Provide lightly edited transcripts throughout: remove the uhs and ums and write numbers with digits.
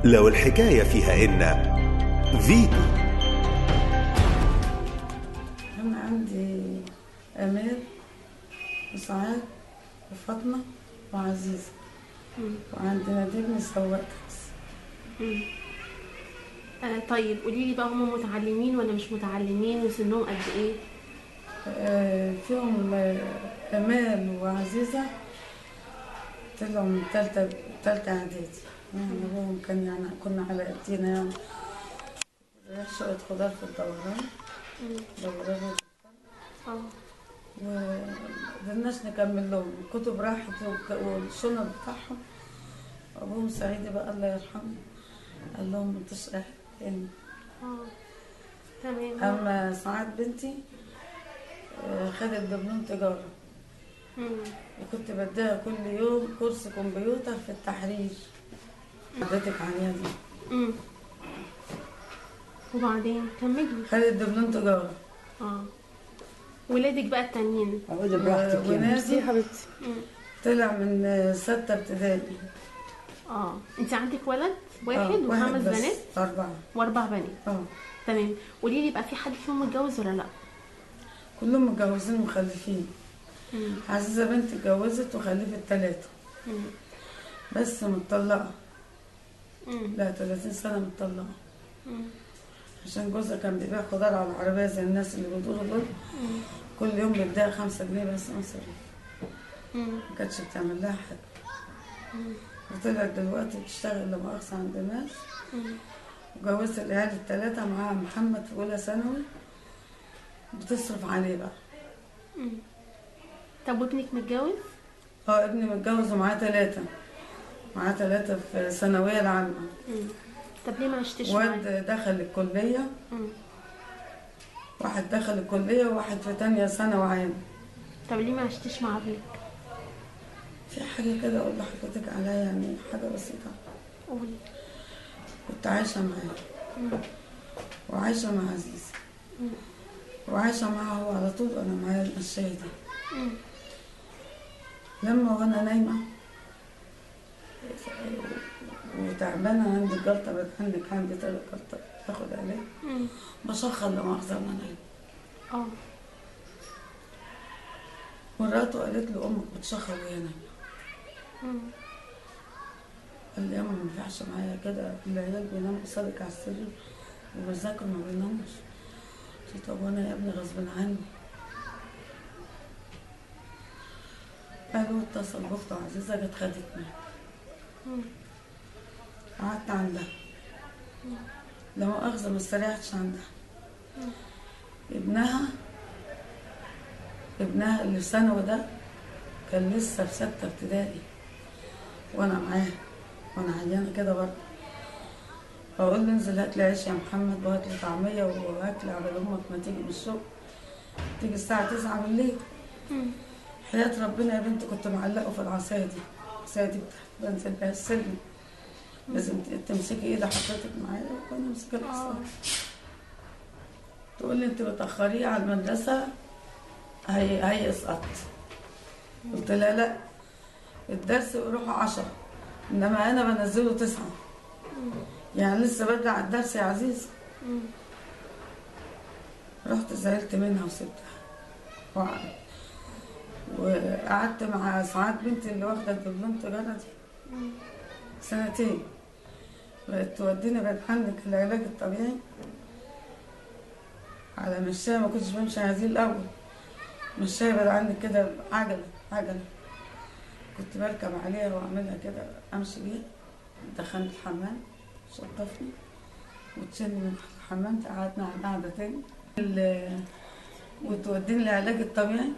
لو الحكاية فيها إن فيتو. أنا عندي أمير وسعاد وفاطمة وعزيزة وعندي نادين سواق تاكسي. طيب قولي لي بقى، هم متعلمين ولا مش متعلمين وسنهم قد ايه؟ فيهم أمال وعزيزة طلعوا من تالتة إعدادي. يعني أبوهم كان كنا على قدينا يعني شقة خضار في الدوران. دوران ومقدرناش نكمل لهم، الكتب راحت والشنط بتاعهم. أبوهم سعيدي بقى الله يرحمه قال لهم انتش تاني. تمام. أما سعاد بنتي خدت دبلوم تجارة، وكنت بديها كل يوم كورس كمبيوتر في التحرير. اديتك عليها دي. وبعدين كملي. خدت دبلوم تجارة. ولادك بقى التانيين؟ اقعدي براحتك ونازل يا حبيبتي. طلع من 6 ابتدائي. انت عندك ولد واحد وخمس بنات؟ 4 و4 بنات. تمام. قولي لي بقى، في حد فيهم متجوز ولا لا؟ كلهم متجوزين ومخلفين. عزيزة بنتي اتجوزت وخلفت 3 بس متطلقة. لا 30 سنة متطلقة. عشان جوزها كان بيبيع خضار على العربية زي الناس اللي بيدوروا دول. كل يوم بيديها 5 جنيه بس مصري. ما كانتش بتعمل لها حاجة. وطلعت دلوقتي بتشتغل لا مؤاخذة عند ناس. وجوزت العيال ال3 معاها محمد في أولى ثانوي بتصرف عليه بقى. طب وابنك متجوز؟ ابني متجوز ومعاه 3. معاه 3 في ثانوية العامة. طب ليه ما عشتش معاه؟ واد دخل الكلية. واحد دخل الكلية وواحد في تانية ثانوي عام. طب ليه ما عشتش مع ابنك؟ في حاجة كده أقول لحضرتك عليها، يعني حاجة بسيطة. قولي. كنت عايشة معاه وعايشة مع عزيزة وعايشة معاه هو على طول وأنا معايا المشاية دي. لما وأنا نايمة وتعبانة عندي جلطة بتهنك، عندي 3 جلطة باخد عليه بشخر لا مؤاخذة وأنا نايمة. مراته قالت له أمك بتشخر وهي نايمة. قال لي ياما ما ينفعش معايا كده، العيال بيناموا قصادك على السرير وبذاكروا ما بيناموش. قلت طب وانا يا ابني غصب عني. قالوا اتصل باخته عزيزة جت خدتني. قعدت عندها لا مؤاخذة ما استريحتش عندها. ابنها اللي في ثانوي ده كان لسه في 6 ابتدائي وانا معاه وانا عيانه كده برضه. فاقول له انزل هات لي عيش يا محمد وهات لي طعميه واكل على امك ما تيجي من الشغل. تيجي الساعه 9 بالليل. حياه ربنا يا بنتي كنت معلقه في العصايه دي. العصايه دي بنزل بيها السلم. لازم تمسكي ايد حضرتك معايا وانا امسك العصايه. تقول لي انت بتاخريه على المدرسه هيسقط. قلت لها لا، الدرس بيروحوا 10 انما انا بنزله 9. يعني لسه برجع الدرس يا عزيز. رحت زعلت منها وسبتها وقعدت مع سعاد بنتي اللي واخده الدبلوم تجاره دي 2 بقت توديني بتحنك العلاج الطبيعي على مشاية. ما كنتش بمشي هذه الاول، مشاية بعد عنك كده عجله كنت بركب عليها واعملها كده امشي بيها. دخلت الحمام شطفني وتشيلني من الحمام قعدنا على قعده تاني وتوديني العلاج الطبيعي.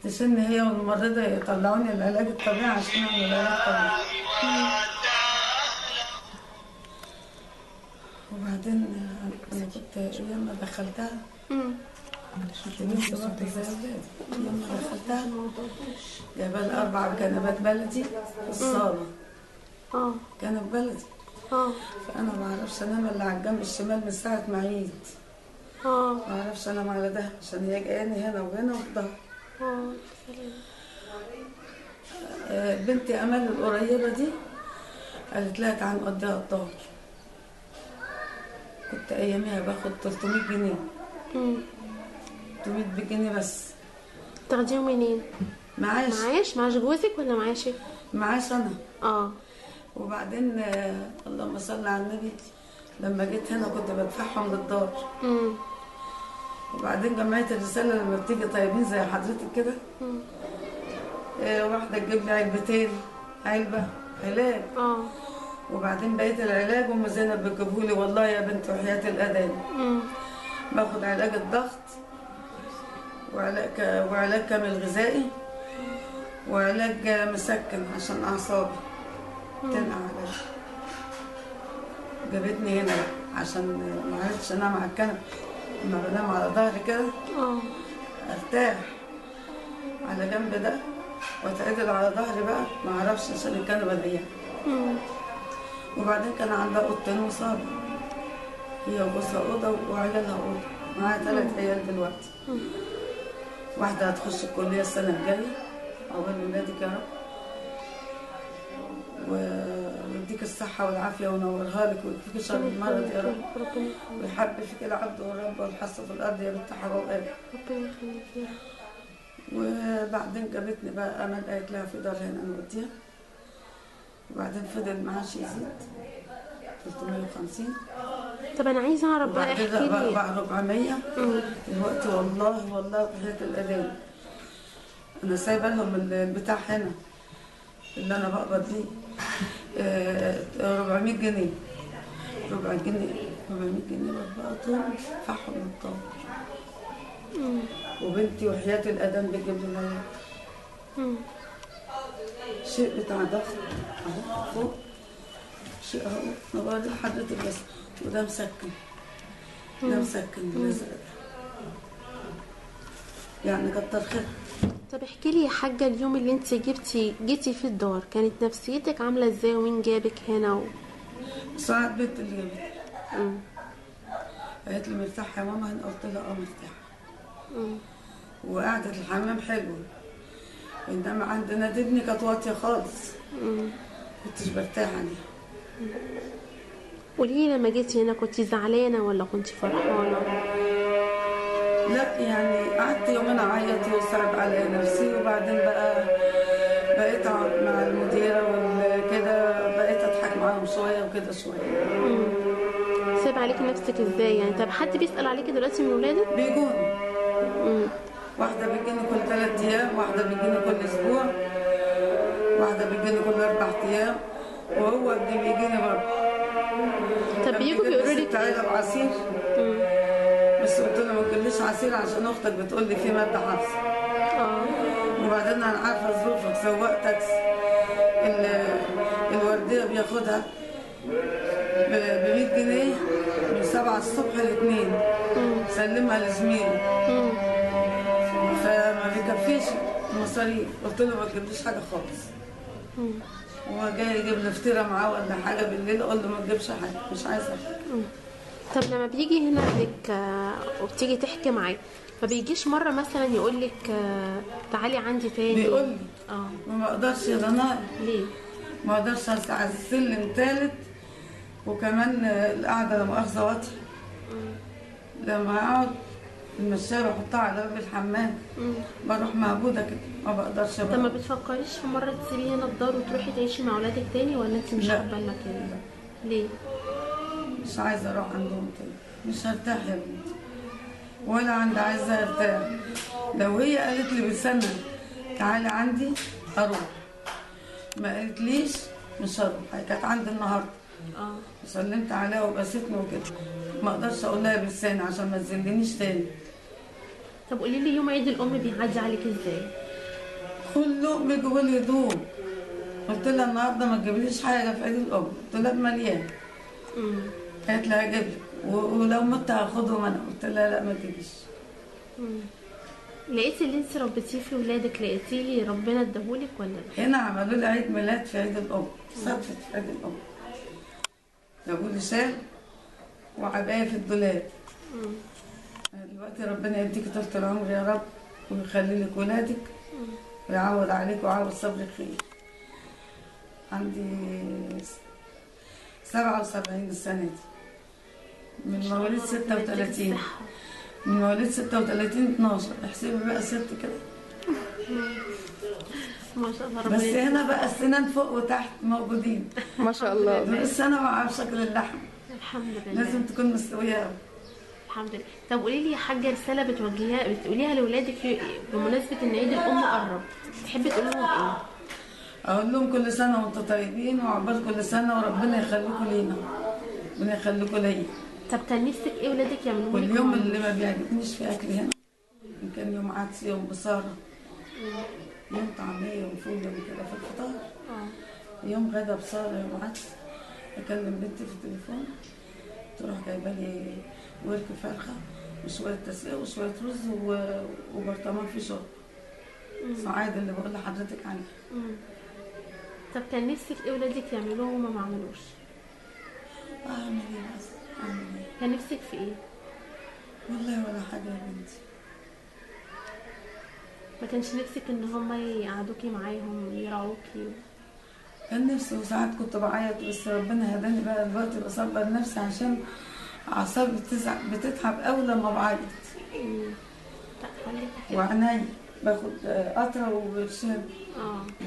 تشيلني هي والممرضه يطلعوني العلاج الطبيعي عشان اعمل العلاج الطبيعي. وبعدين انا كنت لما دخلتها لسه برضه زي اولادي. لما دخلتها جايبه لي 4 كنبات بلدي في الصاله. كنب بلدي. فانا ما اعرفش انام الا على الجنب الشمال من ساعه ما عيد. ما اعرفش انام على ده عشان هي جاياني هنا وهنا وفي ظهري. بنتي امل القريبه دي قالت لها تعالى نقضيها الظهر. كنت اياميها باخد 300 جنيه. 300 جنيه بس. تاخديهم منين؟ معاش معاش جوزك ولا معاشك؟ معاش انا. وبعدين اللهم صل على النبي، لما جيت هنا كنت بدفعهم للدار. وبعدين جمعيه الرساله لما بتيجي طيبين زي حضرتك كده، واحده تجيب لي علبتين، علبه علاج. وبعدين بقيت العلاج ام زينب بتجيبهولي، والله يا بنت وحياه الاذان. باخد علاج الضغط وعلاج كامل غذائي وعلاج مسكن عشان اعصابي تنقع عليا. جابتني هنا بقى عشان ما عرفتش انام على الكنبه. لما بنام على ظهري كده ارتاح على جنب ده واتعدل على ظهري بقى، ما اعرفش عشان الكنبه ضيقه. وبعدين كان عندها اوضتين وصاله، هي وجوزها اوضه وعيالها اوضه، معاها 3 عيال دلوقتي. واحده هتخش الكليه السنه الجايه، عقبال ولادك يا رب، ويديك الصحه والعافيه وينورها لك ويكفيك شر المرض يا رب، ويحب فيك العبد والرب والحص في الارض يا بنت حرام. ربنا يخليك يا رب. وبعدين جابتني بقى امل، قالت لها في دار هنا نوديها. وبعدين فضل معاش يزيد 350. طب انا عايزه اعرف بقى، احكي لي بقى 400 دلوقتي. والله بحياة الاذان انا سايبه لهم البتاع هنا اللي انا بقبض بيه 400 جنيه. 400 جنيه بقبضهم فحم من الطاقه. وبنتي وحياة الاذان بتجيب لي العيال. شيء بتاع ضغط اهو فوق، شيء اهو انا بوري لحضرتك بس، وده مسكن. ده مسكن بالازرق يعني كتر خير. طب احكي لي يا حاجه، اليوم اللي انت جيتي في الدار كانت نفسيتك عامله ازاي ومين جابك هنا؟ ساعات بنت اللي جابتني قالت لي مرتاحه يا ماما؟ انا قلت لها مرتاحه. وقعدة الحمام حلوه، انما عندنا ابني كانت واطيه خالص، كنتش برتاح عليها. قولي لي لما جيتي هنا كنتي زعلانه ولا كنتي فرحانه؟ لا يعني قعدت يومين اعيط وصعب على نفسي، وبعدين بقيت اقعد مع المديره وكده، بقيت اضحك معاهم شويه وكده شويه. سايب عليكي نفسك ازاي يعني؟ طب حد بيسال عليكي دلوقتي من ولادك؟ بيجوني. واحده بتجيني كل 3 ايام، واحده بتجيني كل اسبوع، واحده بتجيني كل 4 ايام، وهو ابني بيجيني برضه. طب بيجوا بيقولوا لك تعالى بعصير، بس قلت له ما تجيبليش عصير عشان اختك بتقول لي في ماده حافظه. وبعدين انا عارفه ظروفك، سواق تاكسي الورديه بياخدها ب 100 جنيه من 7 الصبح ل2، سلمها لزميله، فما بيكفيش مصاريف. قلت له ما تجيبليش حاجه خالص. هو جاي يجيب لي فطيره معاه ولا حاجه بالليل، اقول له ما تجيبش حاجه، مش عايزه حاجه. طب لما بيجي هنا ابنك وبتيجي تحكي معاه، ما بيجيش مره مثلا يقول لك تعالي عندي تاني؟ بيقول لي ما اقدرش يا رنا. ليه؟ ما اقدرش على السلم 3، وكمان القعده لا مؤاخذه واطيه. لما اقعد المشايه بحطها على باب الحمام، بروح مهبوده كده، ما بقدرش. طب ما بتفكريش في مره تسيبي هنا الدار وتروحي تعيشي مع اولادك تاني، ولا انت مش حابه المكان ده؟ ليه؟ مش عايزه اروح عندهم تاني، مش هرتاح يا بنتي، ولا عندي عايزه ارتاح. لو هي قالت لي بسنه تعالي عندي اروح، ما قالتليش مش هروح. هي كانت عندي النهارده وسلمت عليها وبستني وكده، ما اقدرش اقول لها بلساني عشان ما تذلنيش تاني. طب قولي لي يوم عيد الام بيعدي عليك ازاي؟ كله بيجيبوا لي هدوم. قلت لها النهارده ما تجيبليش حاجه في عيد الام، قلت لها مليان. قالت لي هجيب لك، ولو مت هاخدهم انا. قلت لها لا ما تجيش. لقيتي اللي انت ربيتيه في ولادك، لقيتيه ربنا اداهولك ولا لا؟ هنا عملوا لي عيد ميلاد في عيد الام، صدفه في عيد الام، جابوا لي شال وعبايه في الدولاب. دلوقتي ربنا يديك طول العمر يا رب، ويخلي لك ولادك، ويعوض عليك ويعوض صبرك خير. عندي 77 السنة دي. من مواليد الله، ربنا يديك 36. الصحة. من مواليد 36 12. احسبي بقى ست كده. ما شاء الله، ربنا بس يديك هنا بقى السنان فوق وتحت موجودين. ما شاء الله. دول السنة مع شكل اللحم الحمد لله. لازم تكون مستوية أوي. الحمد لله. طب قولي لي يا حاجه، رساله بتقوليها لاولادك بمناسبه ان عيد الام قرب، تحبي تقول لهم ايه؟ أقول لهم كل سنة وأنتم طيبين، وعقبال كل سنة، وربنا يخليكم لينا، ربنا يخليكم ليا. طب كان نفسك ايه ولادك يعملوه لك؟ واليوم اللي ما بيعجبنيش في أكل هنا، إن كان يوم عدس، يوم بصارة، يوم طعمية، يوم فول، يوم كده في الفطار، يوم غدا بصارة، يوم عدس. أكلم بنتي في التليفون تروح جايبة لي ورك فرخة وشوية تسقية وشوية رز وبرطمان فيه شرب، صعايد اللي بقول لحضرتك عليه. طب كان نفسك ايه ولادك يعملوه وما ما عملوش؟ أعمل إيه بس؟ أعمل إيه؟ كان نفسك في ايه؟ والله ولا حاجة يا بنتي. ما كانش نفسك ان هم يقعدوكي معاهم يراعوكي؟ كان نفسي، وساعات كنت بعيط، بس ربنا هداني بقى دلوقتي بصبر نفسي عشان أعصابي بتتعب أوي لما بعيط. لا خليكي كده. وعيني باخد قطرة وبرشام.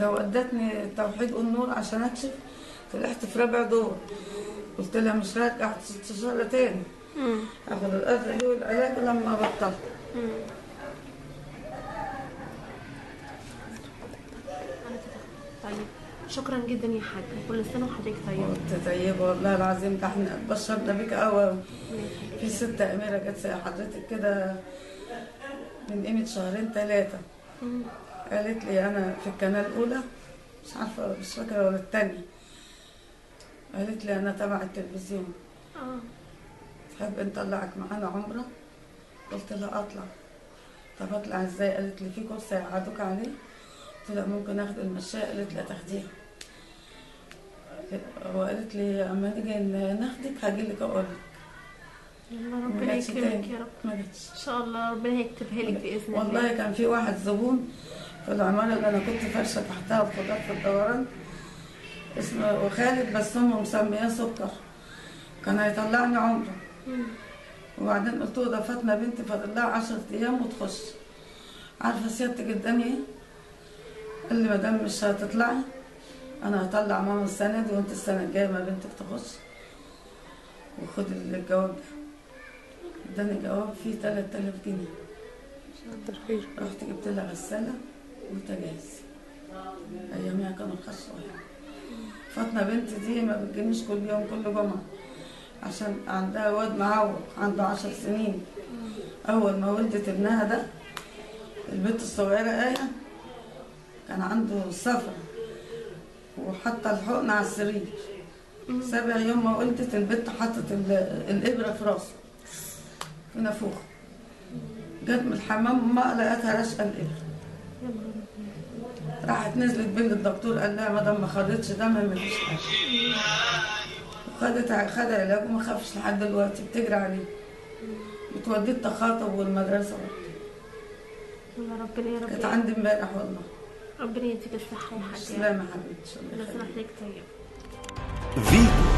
لو ودتني توحيد النور عشان أكشف، طلعت في رابع دور، قلت لها مش راجعة استشارة تاني، اخد القطرة دي والعلاج لما بطلت. طيب شكرا جدا يا حاجه، كل سنه وحضرتك طيبه. وانت طيبة والله العظيم، ده احنا اتبشرنا بيك قوي. في ست أميرة جت زي حضرتك كده من قيمة شهرين 3، قالت لي أنا في القناة الأولى، مش عارفة مش فاكرة ولا التانية، قالت لي أنا تبع التلفزيون، تحب نطلعك معانا عمرة؟ قلت لها أطلع. طب أطلع إزاي؟ قالت لي في كورس هيقعدوك عليه. قلت لها ممكن آخد المشاية؟ قالت لي تاخديها. وقالت لي أما نيجي ناخدك هجيلك أقول لك. الله ربنا يكرمك يا رب. ما جتش ان شاء الله ربنا هيكتبها لك باذن الله. والله كان في واحد زبون في العمارة اللي أنا كنت فرشة تحتها الخضار في الدوران، اسمه خالد، بس أمه مسمياه سكر، كان هيطلعني عمره. وبعدين قلت له ده فاطمة بنتي فاضل لها 10 أيام وتخش. عارفة سيادتك اداني إيه؟ قال لي مدام مش هتطلعي أنا هطلع ماما السنة دي، وأنت السنة الجاية ما بنتك تخش، وخد الجواب ده. اداني جواب فيه 3000 جنيه. رحت جبت لها غسالة وبوتاجاز، أيامها كانوا رخاص شوية. فاطمة بنتي دي ما بتجينيش كل يوم كل جمعة، عشان عندها واد معوق عنده 10 سنين. أول ما ولدت ابنها ده، البنت الصغيرة آية، كان عنده صفرة وحط الحقن على السرير. 7 يوم ما ولدت البنت حطت الإبرة في راسه في نافوخه. جت من الحمام ما لقيتها راشقة الإبرة. راحت نزلت بين الدكتور، قال لها مادام ما خدتش دم مفيش حاجة. خد علاج وما خافش لحد دلوقتي، بتجري عليه، بتوديه التخاطب والمدرسة برضه. الله ربنا يا رب. كانت عندي امبارح والله. ربنا يديك الصحة يا حاجة. سلامة حبيبتي. الله يسلمك طيب. فيتو.